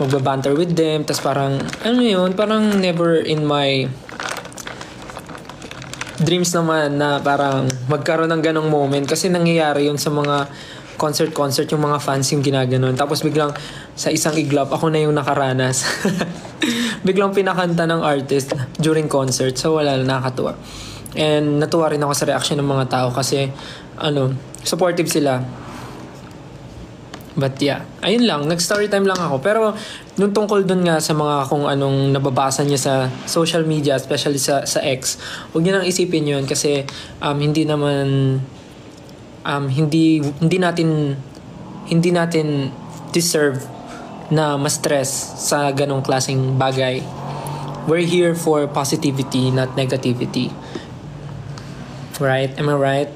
magbabanter with them. Tas parang, ano yun, parang never in my dreams naman na parang magkaroon ng ganong moment. Kasi nangyayari yun sa mga concert, yung mga fans yung ginaganon. Tapos biglang sa isang iglap, ako na yung nakaranas. Biglang pinakanta ng artist during concert. So wala, nakakatuwa. And natuwa rin ako sa reaction ng mga tao kasi supportive sila. But yeah, ayun lang, nag-story time lang ako. Pero nung tungkol dun nga sa mga kung anong nababasa niya sa social media, especially sa X, huwag niyo nang isipin yun kasi hindi naman hindi natin deserve na ma-stress sa ganong klaseng bagay. We're here for positivity, not negativity. Right? Am I right?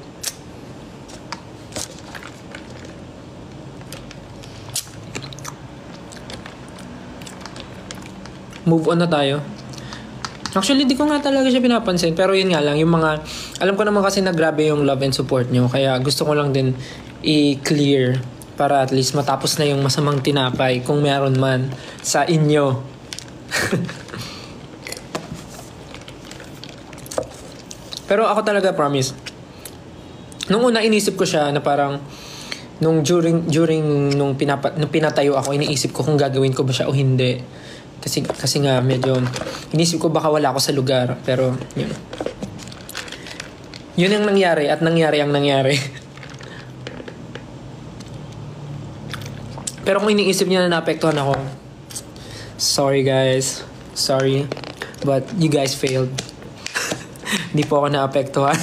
Move on na tayo. Actually, di ko nga talaga siya pinapansin. Pero yun nga lang, yung mga... Alam ko naman kasi na grabe yung love and support nyo. Kaya gusto ko lang din i-clear para at least matapos na yung masamang tinapay kung meron man sa inyo. Pero ako talaga, promise. Nung una, inisip ko siya na parang... Nung nung pinatayo ako, iniisip ko kung gagawin ko ba siya o hindi. Kasi nga medyo inisip ko baka wala ako sa lugar, pero yun ang nangyari at nangyari ang nangyari. Pero kung iniisip niyo na naapektuhan ako, sorry guys, sorry, but you guys failed. Hindi po ako naapektuhan.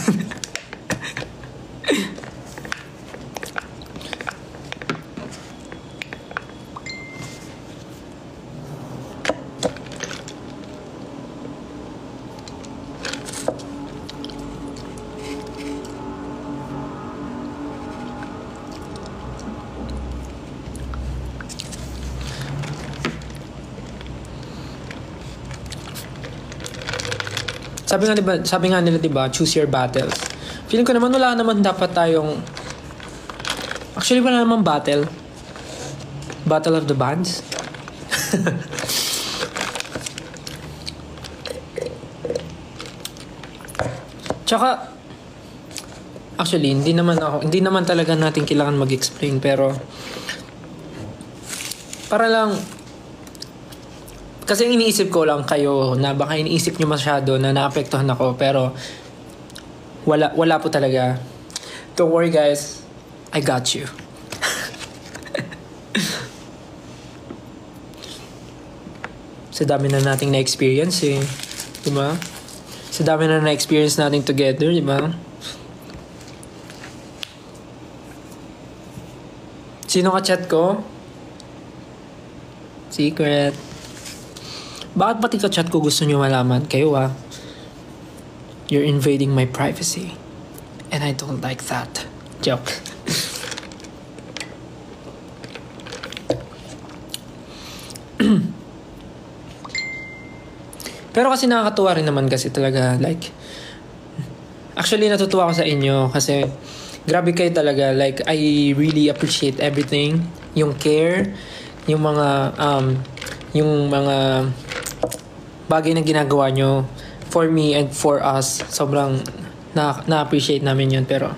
Sabi nga nila, diba, choose your battles. Feeling ko naman wala naman dapat tayong... Actually, wala naman battle. Battle of the bands. Tsaka, actually, hindi naman talaga natin kailangan mag-explain, pero para lang... Kasi iniisip ko lang kayo na baka iniisip nyo masyado na naapektuhan ako, pero wala po talaga. Don't worry guys, I got you. Sa dami na nating na-experience diba? Sa dami na na-experience natin together, diba? Sino ka-chat ko? Secret. Bakit pati ka-chat ko gusto nyo malaman? Kayo You're invading my privacy. And I don't like that. Joke. Pero kasi nakakatuwa rin naman kasi talaga. Like, actually natutuwa ako sa inyo kasi grabe kayo talaga. Like, I really appreciate everything. Yung care, yung mga bagay na ginagawa nyo for me and for us. Sobrang na-appreciate namin yun. Pero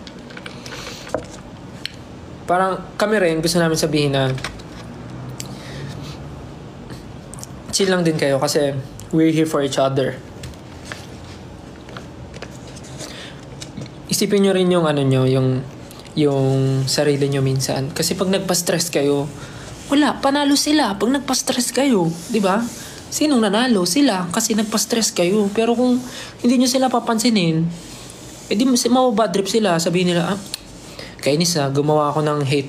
parang kami rin gusto namin sabihin na chill lang din kayo kasi we're here for each other. Isipin nyo rin yung yung sarili nyo minsan. Kasi pag nagpa-stress kayo, wala, panalo sila pag nagpa-stress kayo, di ba? Sinong nanalo? Sila, kasi nagpa-stress kayo. Pero kung hindi nyo sila papansinin, edi mababad trip sila. Sabihin nila, kainis gumawa ako ng hate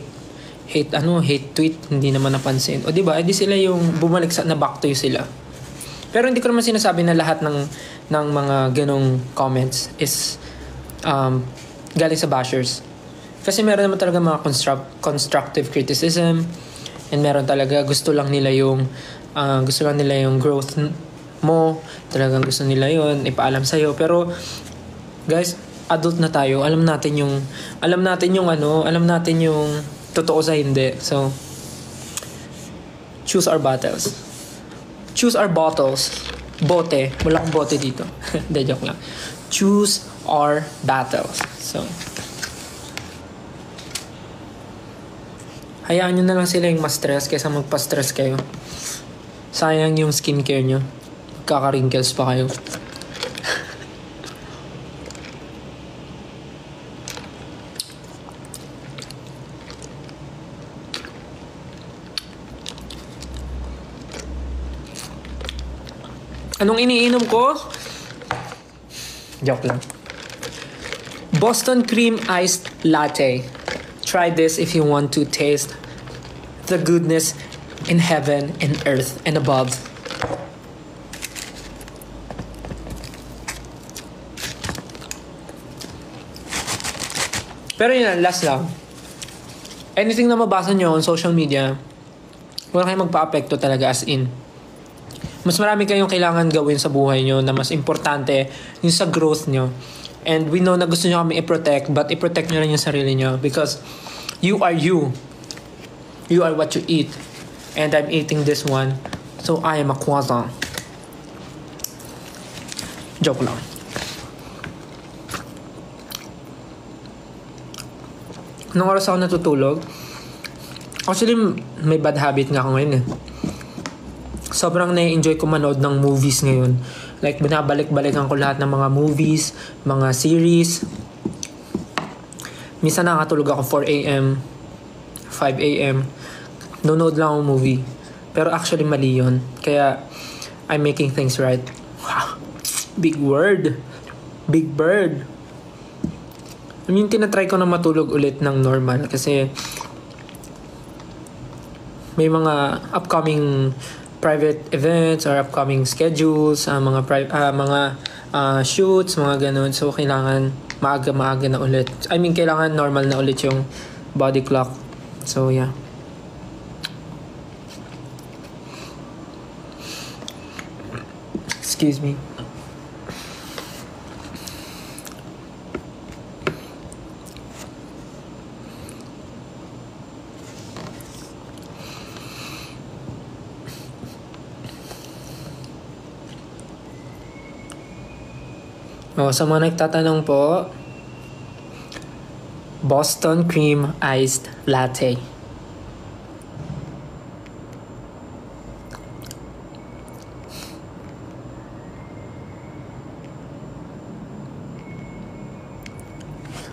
tweet, hindi naman napansin. O diba, edi sila yung bumalik na back to you sila. Pero hindi ko naman sinasabi na lahat ng mga ganong comments is galing sa bashers. Kasi meron naman talaga mga constructive criticism, and meron talaga gusto lang nila yung growth mo, talagang gusto nila yun, ipaalam sa'yo. Pero guys, adult na tayo, alam natin yung totoo sa hindi. So Choose our battles. Choose our bottles. Bote. Wala akong bote dito. Hindi, joke lang. Choose our battles. So, hayaan nyo na lang sila yung ma-stress kaysa magpa-stress kayo. Sayang yung skincare nyo. Kaka-wrinkles pa kayo. Anong iniinom ko? Joke lang. Boston Cream Iced Latte. Try this if you want to taste the goodness in heaven and earth and above. Pero yun, last lang. Anything na mabasa nyo on social media, wala kayong magpa-apekto talaga, as in. Mas marami kayong kailangan gawin sa buhay nyo na mas importante yung sa growth nyo. And we know na gusto nyo kami i-protect, but i-protect nyo rin yung sarili nyo because you are you. You are what you eat. And I'm eating this one, so I am a croissant. Joke lang. Anong oras ako natutulog? Actually, may bad habit nga ako ngayon eh. Sobrang na-enjoy ko manood ng movies ngayon. Like, binabalik-balikan ko lahat ng mga movies, mga series. Minsan nakatulog ako 4 a.m., 5 a.m. Nonood lang ako movie. Pero actually, mali yun. Kaya, I'm making things right. Big word. Big bird. I mean, tinatry ko na matulog ulit ng normal kasi may mga upcoming private events or upcoming schedules, mga shoots, mga ganun. So, kailangan maaga na ulit. I mean, kailangan normal na ulit yung body clock. So, yeah. Excuse me. Oh, sa mga nagtatanong po, Boston Cream Iced Latte.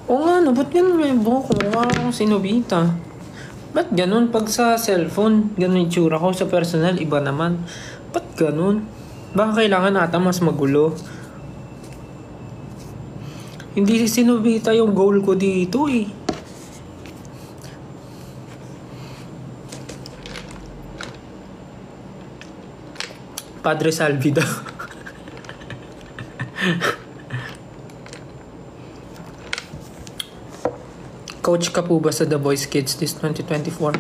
Oo nga, no, ba't ganun may buhok ko? Mukha akong sinubita. Ba't ganun? Pag sa cellphone, ganun yung tsura ko. Sa personal, iba naman. Ba't ganun? Baka kailangan ata mas magulo. Hindi sinubita yung goal ko dito eh. Padre Salvi daw. Coach ka po ba sa The Voice Kids this 2024?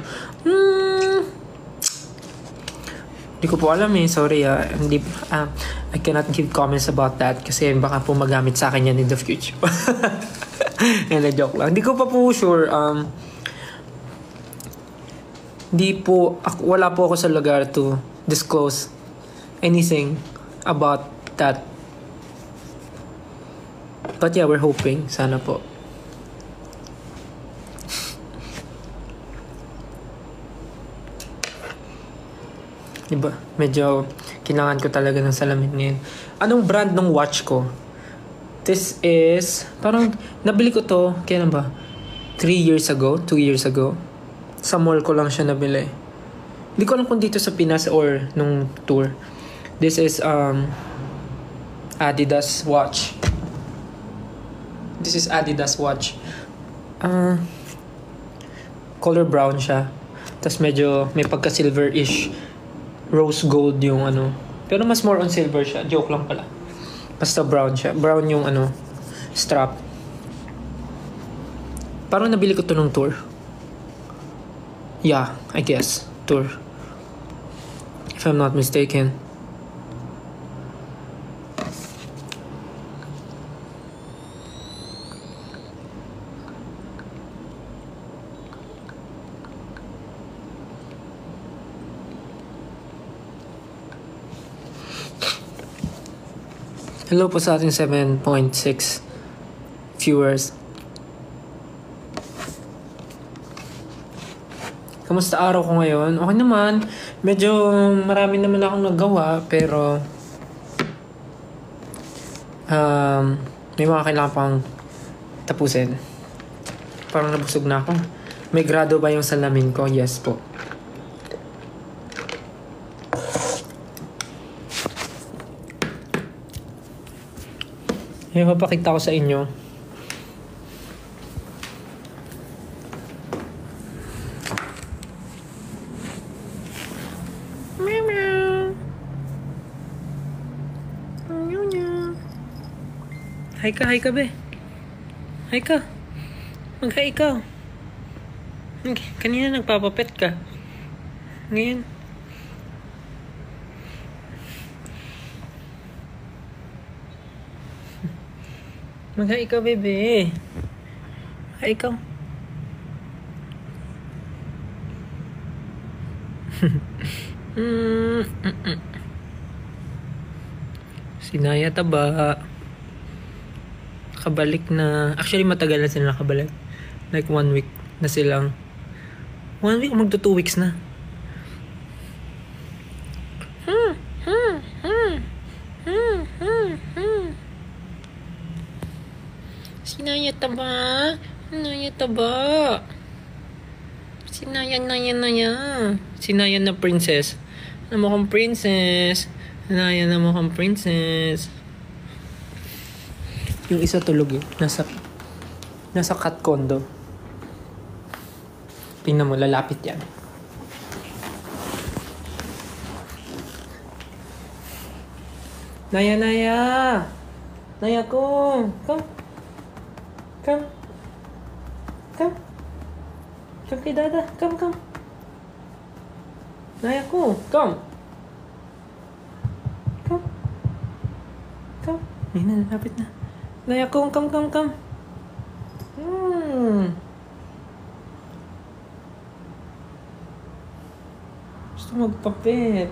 Hindi ko po alam eh. Sorry I cannot give comments about that kasi baka po magamit sa akin yan in the future. And a joke lang. Hindi ko pa po sure. Wala po ako sa lugar to disclose anything about that. But yeah, we're hoping. Sana po. Diba? Medyo kailangan ko talaga ng salamin ngayon. Anong brand ng watch ko? This is, parang nabili ko to, kailan ba? 2 years ago. Sa mall ko lang siya nabili. Hindi ko alam kung dito sa Pinas or nung tour. This is Adidas watch. This is Adidas watch. Color brown siya. Tapos medyo may pagka-silver-ish. Rose gold yung ano. Pero mas more on silver siya. Joke lang pala. Basta brown siya. Brown yung ano, strap. Parang nabili ko to nung tour. Yeah, I guess. Tour. If I'm not mistaken. Hello po sa ating 7.6 viewers. Kamusta araw ko ngayon? Okay naman. Medyo marami naman akong nagawa, pero may mga kailangan pang tapusin. Parang nabusog na ako. May grado ba yung salamin ko? Yes po. Yung mapakita ko sa inyo. Hi ka be. Hi ka. Mag-hi ikaw. Kanina nagpapapet ka. Ngayon. Mag-hi ikaw, bebe. Hi ikaw. Sinaya taba. Kabalik na. Actually, matagal na sila nakabalik. Like 1 week na silang. 1 week, magto 2 weeks na. Sinaya taba. Sinaya taba. Sinaya. Sinaya na princess. Na mukhang princess. Sinaya na mukhang princess. Yung isa tulog eh. Nasa cat condo. Tingnan mo, lalapit yan. Naya! Naya ko! Come kay dada. Come. Naya ko! Come! Ayun na, lalapit na. Naya ko, come. Gusto magpapit.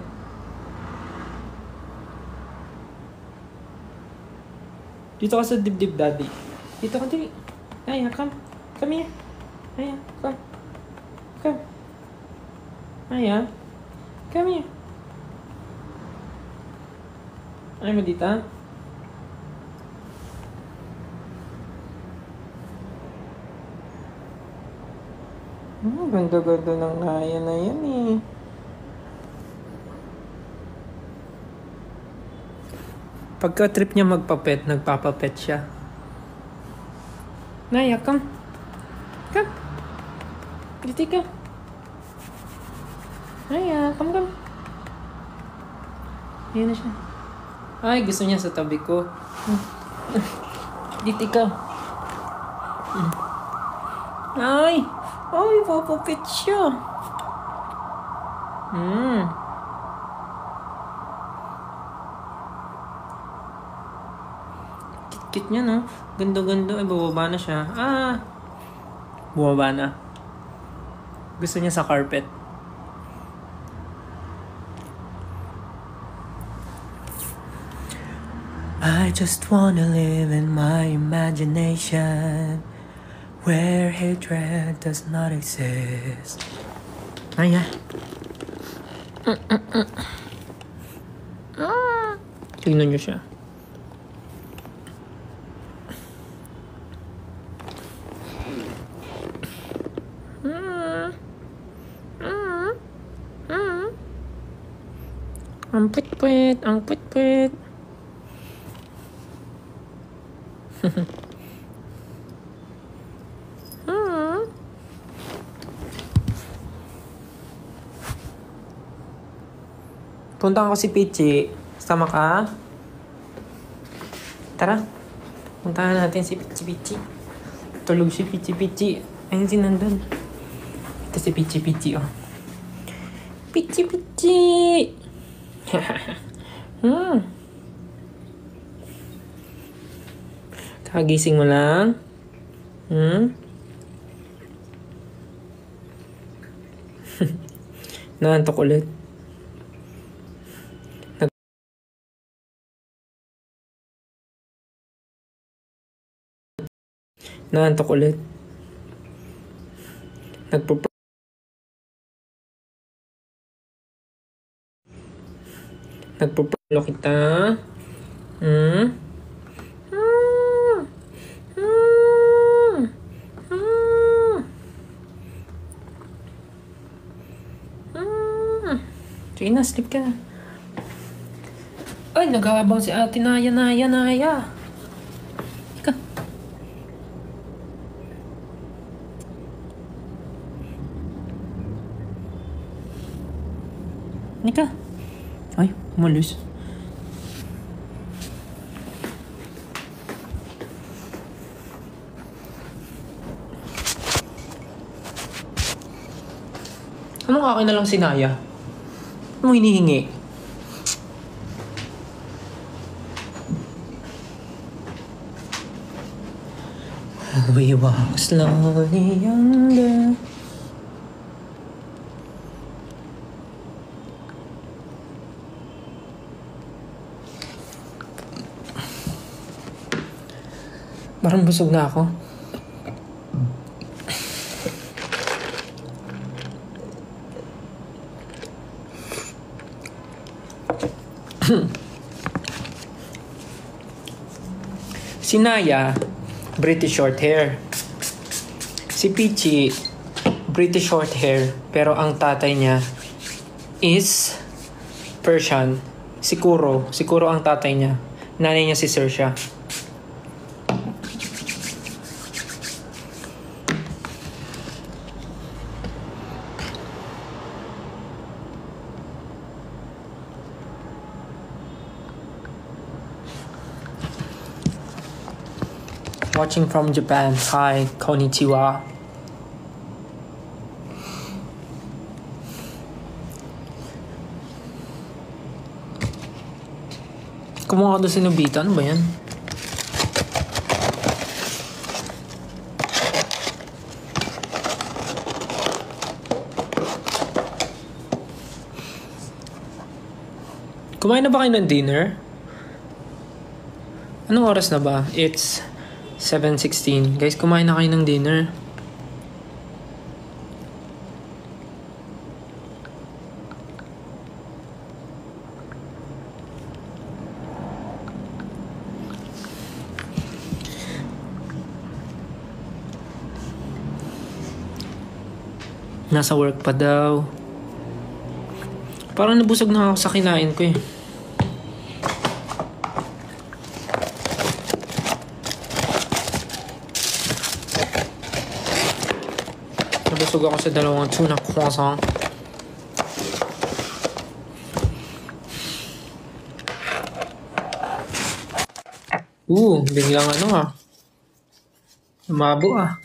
Dito ka sa dibdib, daddy. Dito ka, dali. Naya, come. Come here. Naya, come. Naya, come here. Ayaw mo dito? Ganda-ganda ng Naya na yan eh. Pagka trip niya magpapet, nagpapapet siya. Naya, come. Dito ka. Naya, come. Ayan na siya. Ay, gusto niya sa tabi ko. Dito ka. Ay, papapit siya. Kit niya, no? Ganda. Ay, bumaba na siya. Bumaba na. Gusto niya sa carpet. I just wanna live in my imagination, where hatred does not exist. Naya. Tingnan niyo siya. Ang pwit. Punta ko si Pichi. Sama ka? Tara. Puntahan natin si Pichi. Tulog si Pichi. Ayun si nandun. Ito si Pichi, oh. Pichi. Kagising mo lang? Naantok ulit. Naantok ulit. Nagpuplo kita. Hmm? Sige na, sleep ka na. Ay, nag-aabang si ate Naya. Ika. Ika. Ay, umalis. Anong akin na lang si Naya? Ano mo hinihingi? We walk slowly under. Parang busog na ako. Si Naya, British short hair. Si Peachy, British short hair. Pero ang tatay niya is Persian. Si Kuro ang tatay niya. Nanay niya si Saoirse. Watching from Japan. Hi, konnichiwa. Kumuha ka doon si Nobita. Ano ba yan? Kumain na ba kayo ng dinner? Anong oras na ba? It's 7:16. Guys, kumain na kayo ng dinner. Nasa work pa daw. Parang nabusog na ako sa kinain ko eh. Nabusog ako sa dalawang tuna croissant. Biglang lumabo ah.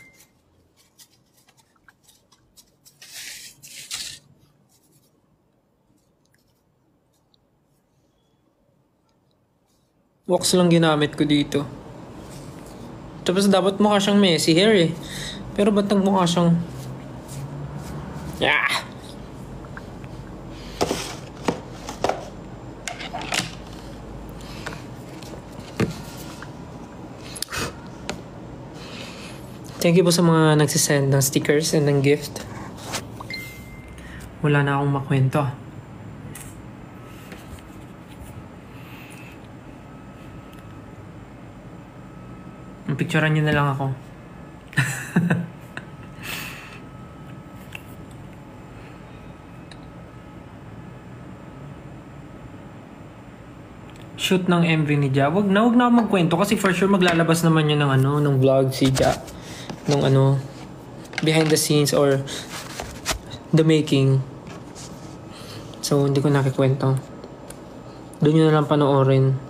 Wax lang ginamit ko dito. Tapos dapat mukha siyang messy hair eh. Pero ba't nagmukha siyang... Yeah! Thank you po sa mga nagsisend ng stickers and ng gift. Wala na akong makwento. Picturean nyo na lang ako. Shoot ng MV ni Ja. Wag na magkwento kasi for sure maglalabas naman yun ng vlog si Ja. Nung behind the scenes or the making. So, hindi ko nakikwento. Doon nyo na lang panoorin.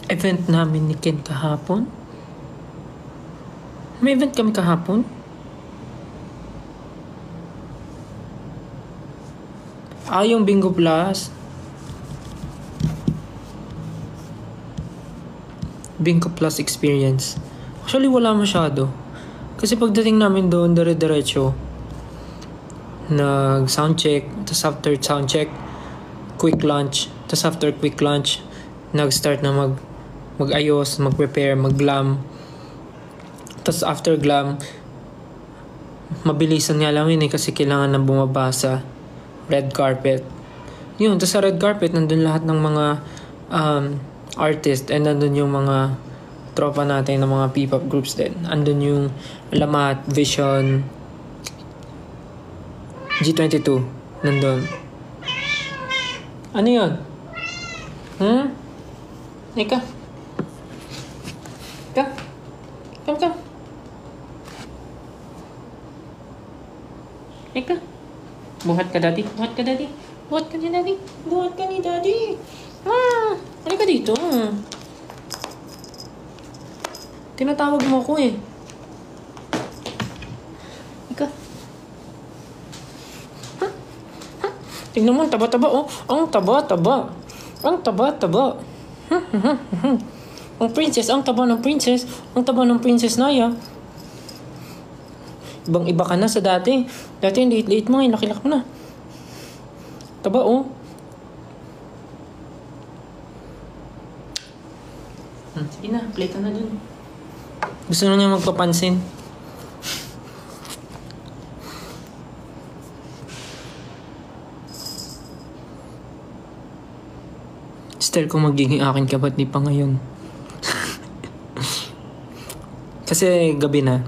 event namin ni Ken kahapon. May event kami kahapon. Yung Bingo Plus. Bingo Plus experience. Actually, wala masyado. Kasi pagdating namin doon, dire-diretso. Nag-soundcheck. Tapos after soundcheck, quick lunch. Tapos after quick lunch, nag-start na mag-ayos, mag-prepare, mag-glam. Tapos after glam, mabilisan nga lang yun kasi kailangan na bumabasa. Red carpet. Yun, tapos sa red carpet, nandun lahat ng mga artist and nandun yung mga tropa natin ng mga P-pop groups din. Andun yung Lamat, Vision, G22. Nandun. Ano yun? Ika? Come. Ika? Buhat ka, daddy. Buhat ka ni daddy. Halika dito. Tinatawag mo ako eh. Ika. Tignan mo, taba-taba oh. Ang taba-taba. Ang princess, ang taba ng princess Naya. Ibang-iba ka na sa dati. Dati yung liit-liit mo, laki-laki mo na. Taba, oh. Sige na, play ka na dun. Gusto na niya magpapansin. Style ko magiging akin ka, ba't di pa ngayon? Kasi gabi na.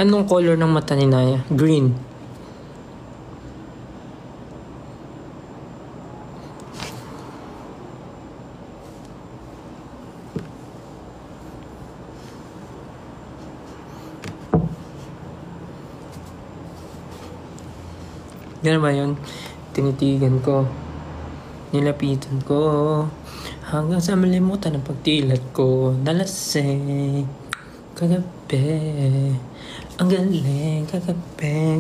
Anong color ng mata ni Naya? Green. Ganun ba yun? Tinitigan ko. Nilapitan ko. Hanggang sa malimutan ang pagtilat ko. Nalasing. Kagabi. Ang galing. Kagabi.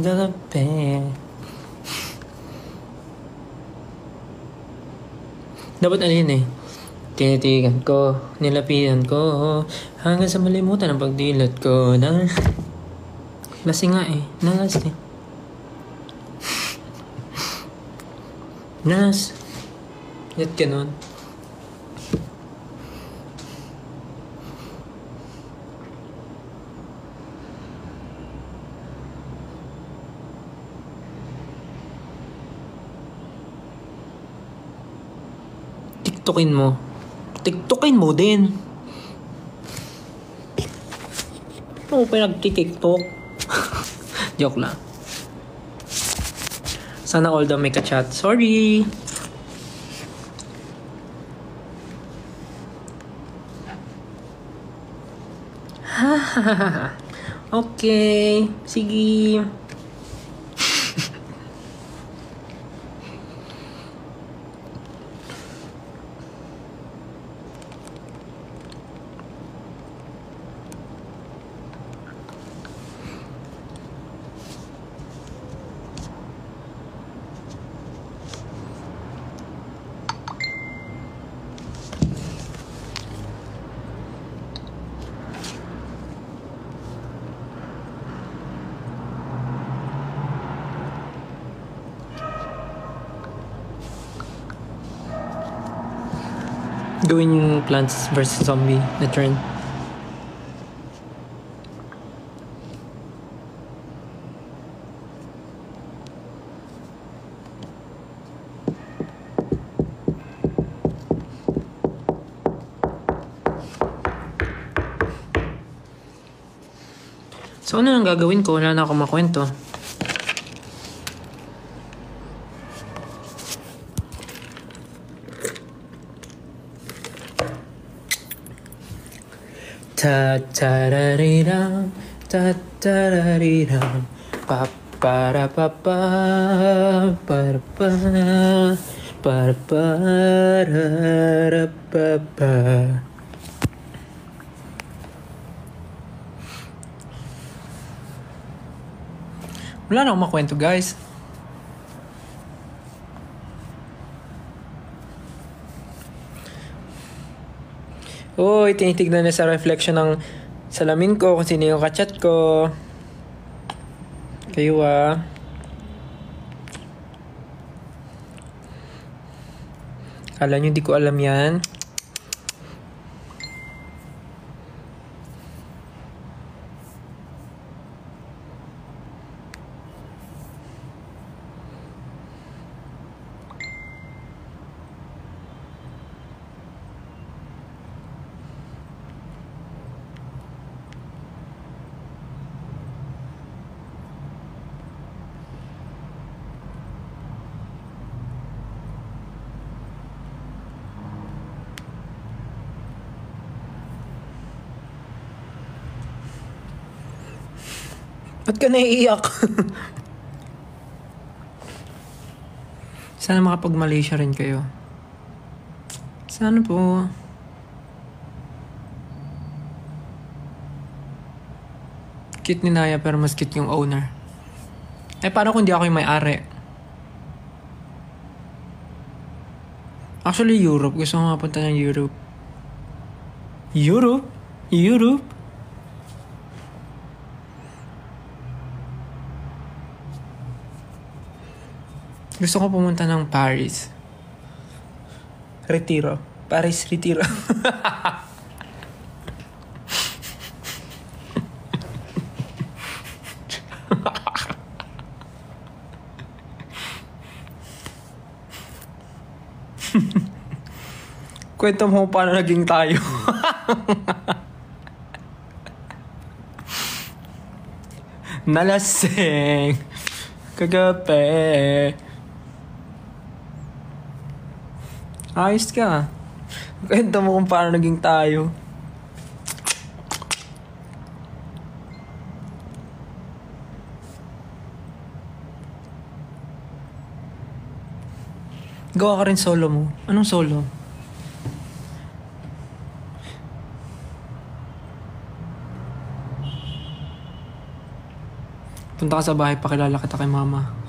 Dapat ano yun eh. Tinitigan ko. Nilapitan ko. Hanggang sa malimutan ang pagtilat ko. Lasing nga eh. Nalasing. Yat ganun. TikTokin mo din. Ano pa nagtitiktok? Joke lang. Sana all daw may ka-chat. Sorry! Okay. Sige. Gawin yung Plants vs. Zombie na trend. So ano nang gagawin ko? Wala na akong makwento. Ta-ta-ra-ri-ram, ta-ta-ra-ri-ram, Para pa pa, para pa, para para pa pa. Wala na akong makwento, guys. Uy, tinitignan na sa reflection ng salamin ko kung sino yung kachat ko. Kayo Kala nyo di ko alam yan? Ba't ka naiiyak? Sana makapag-Malaysia rin kayo. Sana po. Cute ni Naya pero mas cute yung owner. Eh, paano kung di ako yung may-ari? Actually, Europe. Gusto ko mapunta ng Europe. Europe? Europe? Gusto ko pumunta ng Paris. Retiro. Paris, Retiro. Kwento mo paano naging tayo. Nalasing. Kagabi. Ayos ka. Kwento mo kung paano naging tayo. Gawa ka rin solo mo. Anong solo? Punta ka sa bahay, pakilala kita kay mama.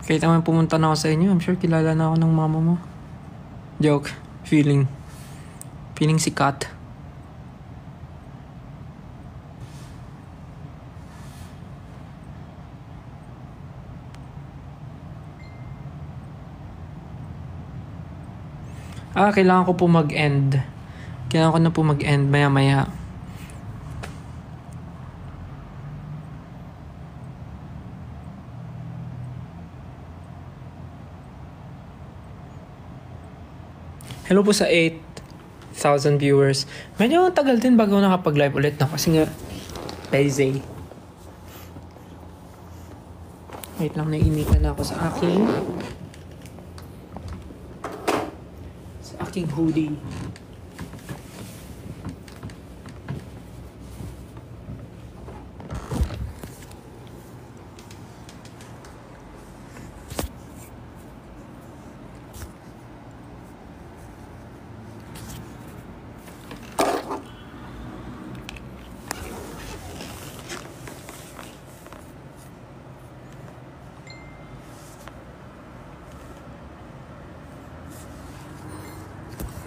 Kahit naman pumunta na ako sa inyo, I'm sure kilala na ako ng mama mo. Joke. Feeling. Feeling sikat. Kailangan ko po mag-end. Kailangan ko na po mag-end maya-maya. Hello po sa 8,000 viewers. Medyo tagal din bago nakapag-live ulit na kasi nga busy. Wait lang, nainitan na ako sa aking hoodie.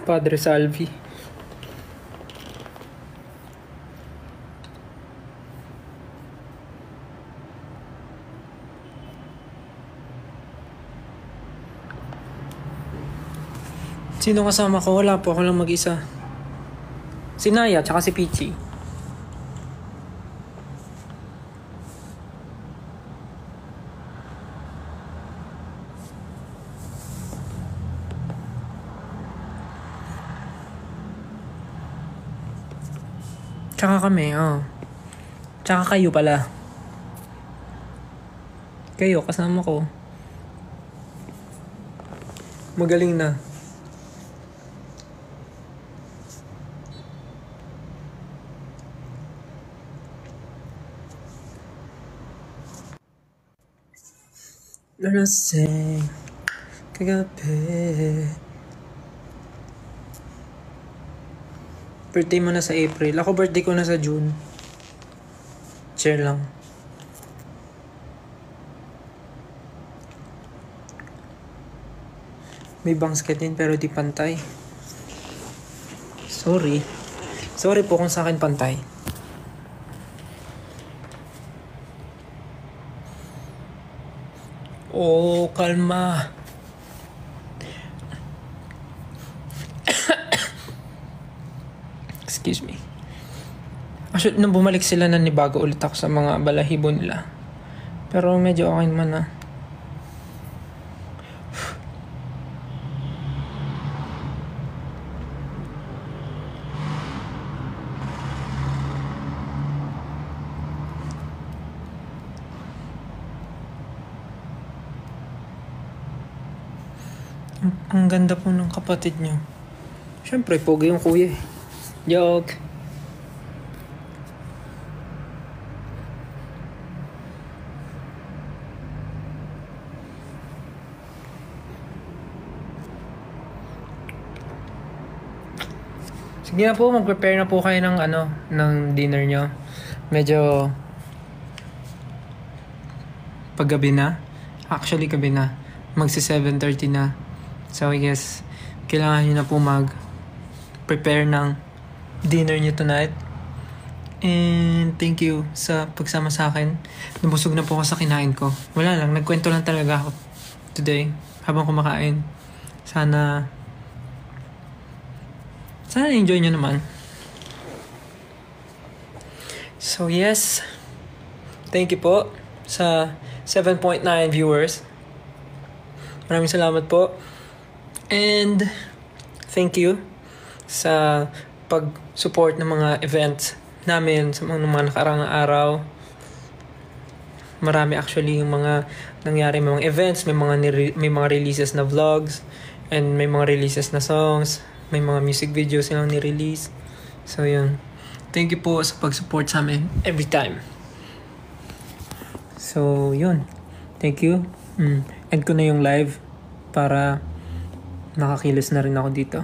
Padre Salvi. Sino kasama ko? Wala po. Ako lang mag-isa. Si Naya, tsaka si Peachy. Tsaka kami, Tsaka kayo pala. Kayo, kasama ko. Magaling na. Nalasing kagabi. Birthday mo na sa April. Ako birthday ko na sa June. Share lang. May bangs ka din pero di pantay. Sorry. Sorry po kung sa akin pantay. Oh, kalma. Excuse me. Actually, nung bumalik sila nanibago ulit ako sa mga balahibo nila. Pero medyo okay naman na. Ang ganda po ng kapatid niyo. Siyempre, pogi yung kuya eh. Joke. Sige na po, mag-prepare na po kayo ng ng dinner nyo. Medyo paggabi na. Actually, gabi na. Magsi 7:30 na. So, I guess, kailangan nyo na po mag-prepare ng dinner nyo tonight. And thank you sa pagsama sa akin. Nabusog na po ako sa kinain ko. Wala lang, nagkwento lang talaga ako today habang kumakain. Sana enjoy nyo naman. So, yes. Thank you po sa 7.9 viewers. Maraming salamat po. And thank you sa pag-support ng mga events namin sa mga nakaraang araw. Marami actually yung mga nangyari, may mga events, may mga releases na vlogs, and may mga releases na songs, may mga music videos silang ni-release. So yun. Thank you po sa pag-support sa amin every time. So yun. Thank you. End ko na yung live para nakakilos na rin ako dito.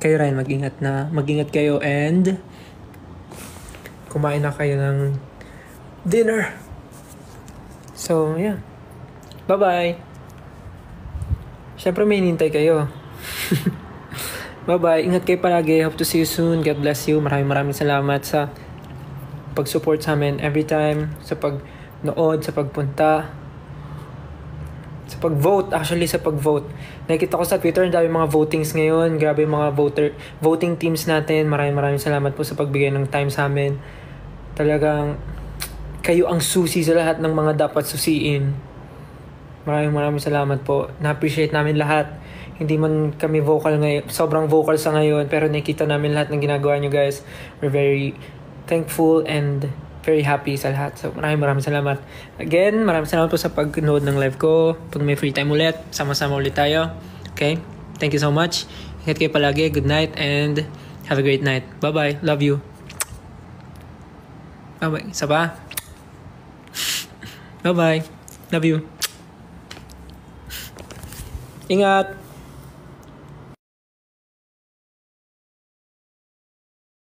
Kayo rin, mag-ingat kayo and kumain na kayo ng dinner. So, yeah. Bye-bye. Siyempre may hinintay kayo. Bye-bye. Ingat kayo palagi. Hope to see you soon. God bless you. Maraming salamat sa pag-support sa amin every time, sa pag-nood, sa pagpunta, sa pag-vote. Actually, sa pag-vote. Nakikita ko sa Twitter, ang dami mga votings ngayon. Grabe yung mga voting teams natin. Maraming salamat po sa pagbigay ng time sa amin. Talagang kayo ang susi sa lahat ng mga dapat susiin. Maraming salamat po. Na-appreciate namin lahat. Hindi man kami vocal ngayon, sobrang vocal sa ngayon, pero nakita namin lahat ng ginagawa nyo guys. We're very thankful and very happy sa lahat. So maraming salamat. Again, maraming salamat po sa pag-nood ng live ko. Pag may free time ulit, sama-sama ulit tayo. Okay? Thank you so much. Ingat kayo palagi. Good night and have a great night. Bye-bye. Love you. Bye-bye. Isa pa? Bye-bye. Love you. Ingat.